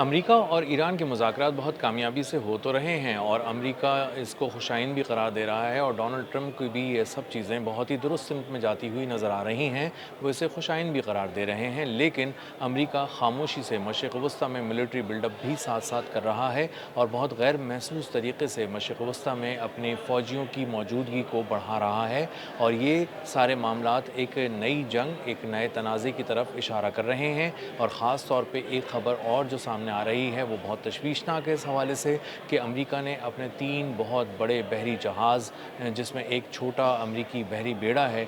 امریکہ اور ایران کے مذاکرات بہت کامیابی سے ہو تو رہے ہیں اور امریکہ اس کو خوشائن بھی قرار دے رہا ہے اور ڈونلڈ ٹرمپ کی بھی یہ سب چیزیں بہت ہی درست سمت میں جاتی ہوئی نظر آ رہی ہیں، وہ اسے خوشائن بھی قرار دے رہے ہیں، لیکن امریکہ خاموشی سے مشرق وسطیٰ میں ملٹری بلڈ اپ بھی ساتھ ساتھ کر رہا ہے اور بہت غیر محسوس طریقے سے مشرق وسطیٰ میں اپنے فوجیوں کی موجودگی کو بڑھا رہا ہے اور یہ سارے معاملات ایک نئی جنگ، ایک نئے تنازع کی طرف اشارہ کر رہے ہیں اور خاص طور پہ ایک خبر اور جو سامنے آ رہی ہے وہ بہت تشویشناک ہے اس حوالے سے کہ امریکہ نے اپنے 3 بہت بڑے بحری جہاز جس میں ایک چھوٹا امریکی بحری بیڑا ہے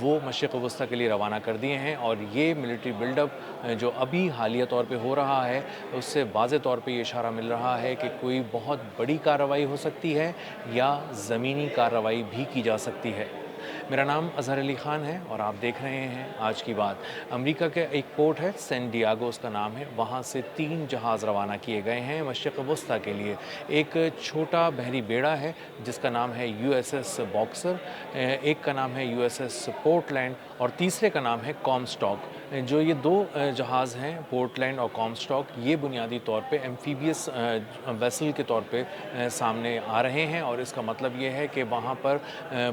وہ مشرق وسطیٰ کے لیے روانہ کر دیے ہیں اور یہ ملٹری بلڈ اپ جو ابھی حالیہ طور پہ ہو رہا ہے اس سے واضح طور پہ یہ اشارہ مل رہا ہے کہ کوئی بہت بڑی کارروائی ہو سکتی ہے یا زمینی کارروائی بھی کی جا سکتی ہے۔ میرا نام اظہر علی خان ہے اور آپ دیکھ رہے ہیں آج کی بات۔ امریکہ کے ایک پورٹ ہے سین ڈیاگو اس کا نام ہے، وہاں سے 3 جہاز روانہ کیے گئے ہیں مشرق وسطیٰ کے لیے۔ ایک چھوٹا بحری بیڑا ہے جس کا نام ہے یو ایس ایس باکسر، ایک کا نام ہے U S S Portland اور تیسرے کا نام ہے کامسٹاک۔ جو یہ 2 جہاز ہیں پورٹ لینڈ اور کامسٹاک، یہ بنیادی طور پہ ایمفیبیس ویسل کے طور پہ سامنے آ رہے ہیں اور اس کا مطلب یہ ہے کہ وہاں پر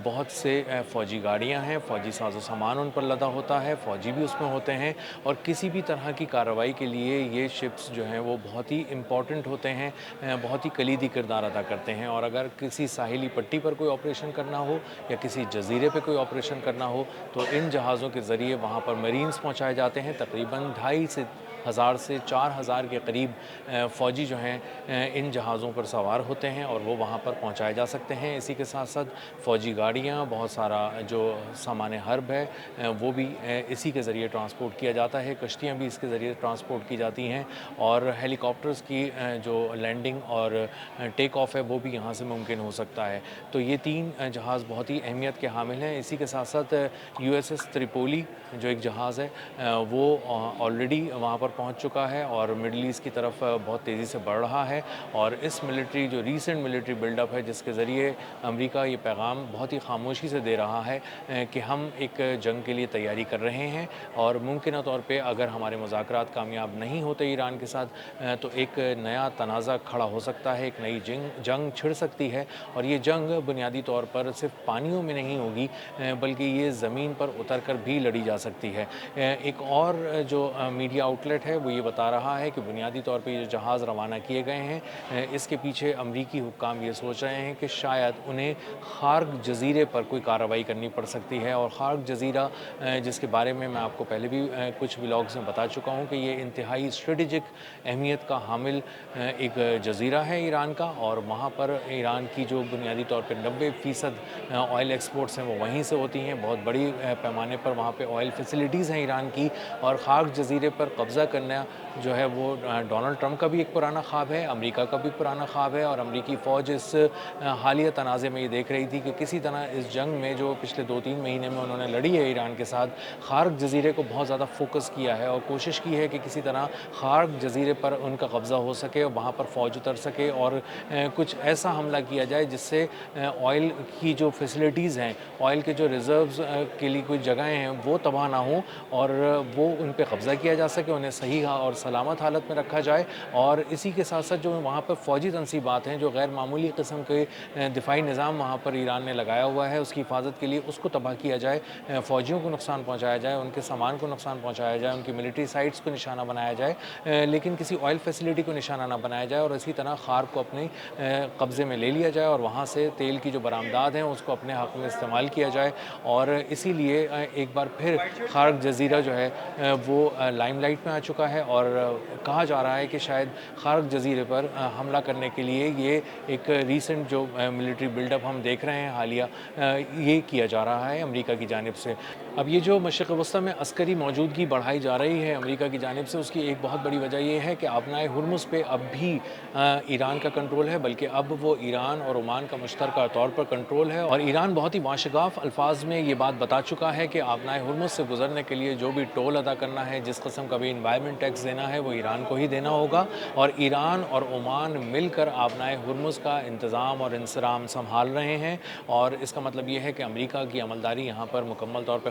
بہت سے فوجی گاڑیاں ہیں، فوجی ساز و سامان ان پر لدا ہوتا ہے، فوجی بھی اس میں ہوتے ہیں اور کسی بھی طرح کی کارروائی کے لیے یہ شپس جو ہیں وہ بہت ہی امپورٹنٹ ہوتے ہیں، بہت ہی کلیدی کردار ادا کرتے ہیں اور اگر کسی ساحلی پٹی پر کوئی آپریشن کرنا ہو یا کسی جزیرے پہ کوئی آپریشن کرنا ہو تو ان جہازوں کے ذریعے وہاں پر مرینز پہنچائے جاتے ہیں۔ تقریباً 2,500 سے 4,000 کے قریب فوجی جو ہیں ان جہازوں پر سوار ہوتے ہیں اور وہ وہاں پر پہنچائے جا سکتے ہیں۔ اسی کے ساتھ ساتھ فوجی گاڑیاں، بہت سارا جو سامان حرب ہے وہ بھی اسی کے ذریعے ٹرانسپورٹ کیا جاتا ہے، کشتیاں بھی اس کے ذریعے ٹرانسپورٹ کی جاتی ہیں اور ہیلی کاپٹرز کی جو لینڈنگ اور ٹیک آف ہے وہ بھی یہاں سے ممکن ہو سکتا ہے۔ تو یہ 3 جہاز بہت ہی اہمیت کے حامل ہیں۔ اسی کے ساتھ ساتھ یو ایس ایس تریپولی جو ایک جہاز ہے وہ آلریڈی وہاں پر پہنچ چکا ہے اور مڈل ایسٹ کی طرف بہت تیزی سے بڑھ رہا ہے اور اس ملٹری جو ریسنٹ ملٹری بلڈ اپ ہے جس کے ذریعے امریکہ یہ پیغام بہت ہی خاموشی سے دے رہا ہے کہ ہم ایک جنگ کے لیے تیاری کر رہے ہیں اور ممکنہ طور پہ اگر ہمارے مذاکرات کامیاب نہیں ہوتے ایران کے ساتھ تو ایک نیا تنازع کھڑا ہو سکتا ہے، ایک نئی جنگ چھڑ سکتی ہے اور یہ جنگ بنیادی طور پر صرف پانیوں میں نہیں ہوگی بلکہ یہ زمین پر اتر کر بھی لڑی جا سکتی ہے۔ ایک اور جو میڈیا آؤٹلیٹ ہے وہ یہ بتا رہا ہے کہ بنیادی طور پہ یہ جہاز روانہ کیے گئے ہیں اس کے پیچھے امریکی حکام یہ سوچ رہے ہیں کہ شاید انہیں خارق جزیرے پر کوئی کارروائی کرنی پڑ سکتی ہے اور خارق جزیرہ جس کے بارے میں آپ کو پہلے بھی کچھ ولاگز میں بتا چکا ہوں کہ یہ انتہائی اسٹریٹجک اہمیت کا حامل ایک جزیرہ ہے ایران کا اور وہاں پر ایران کی جو بنیادی طور پہ 90% آئل ایکسپورٹس ہیں وہ وہیں سے ہوتی ہیں، بہت بڑی پیمانے پر وہاں پہ آئل فیسلٹیز ہیں ایران کی اور خارق جزیرے پر قبضہ کرنا جو ہے وہ ڈونلڈ ٹرمپ کا بھی ایک پرانا خواب ہے، امریکہ کا بھی پرانا خواب ہے اور امریکی فوج اس حالیہ تنازع میں یہ دیکھ رہی تھی کہ کسی طرح اس جنگ میں جو پچھلے 2-3 مہینے میں انہوں نے لڑی ہے ایران کے ساتھ، خارق جزیرے کو بہت زیادہ فوکس کیا ہے اور کوشش کی ہے کہ کسی طرح خارق جزیرے پر ان کا قبضہ ہو سکے اور وہاں پر فوج اتر سکے اور کچھ ایسا حملہ کیا جائے جس سے آئل کی جو فیسلٹیز ہیں، آئل کے جو ریزروز کے لیے کوئی جگہیں ہیں وہ تباہ نہ ہوں اور وہ ان پہ قبضہ کیا جا سکے، انہیں صحیح اور سلامت حالت میں رکھا جائے اور اسی کے ساتھ ساتھ جو وہاں پر فوجی تنصیبات ہیں جو غیر معمولی قسم کے دفاعی نظام وہاں پر ایران نے لگایا ہوا ہے اس کی حفاظت کے لیے اس کو تباہ کیا جائے، فوجیوں کو نقصان پہنچایا جائے، ان کے سامان کو نقصان پہنچایا جائے، ان کی ملٹری سائٹس کو نشانہ بنایا جائے لیکن کسی آئل فیسلٹی کو نشانہ نہ بنایا جائے اور اسی طرح خارق کو اپنے قبضے میں لے لیا جائے اور وہاں سے تیل کی جو برآمدات ہیں اس کو اپنے حق میں استعمال کیا جائے اور اسی لیے ایک بار پھر خارق جزیرہ جو ہے وہ لائم لائٹ میں آ چکا ہے اور کہا جا رہا ہے کہ شاید خارق جزیرے پر حملہ کرنے کے لیے یہ ایک ریسنٹ جو ملٹری بلڈ اپ ہم دیکھ رہے ہیں حالیہ یہ کیا جا رہا ہے امریکہ کی جانب سے۔ اب یہ جو مشرق وسطیٰ میں عسکری موجودگی بڑھائی جا رہی ہے امریکہ کی جانب سے اس کی ایک بہت بڑی وجہ یہ ہے کہ آبنائے ہرمز پہ اب بھی ایران کا کنٹرول ہے بلکہ اب وہ ایران اور عمان کا مشترکہ طور پر کنٹرول ہے اور ایران بہت ہی واشگاف الفاظ میں یہ بات بتا چکا ہے کہ آبنائے ہرمز سے گزرنے کے لیے جو بھی ٹول ادا کرنا ہے، جس قسم کا بھی انوائرمنٹ ٹیکس دینا ہے وہ ایران کو ہی دینا ہوگا اور ایران اور عمان مل کر آبنائے ہرمز کا انتظام اور انصرام سنبھال رہے ہیں اور اس کا مطلب یہ ہے کہ امریکہ کی عملداری یہاں پر مکمل طور پہ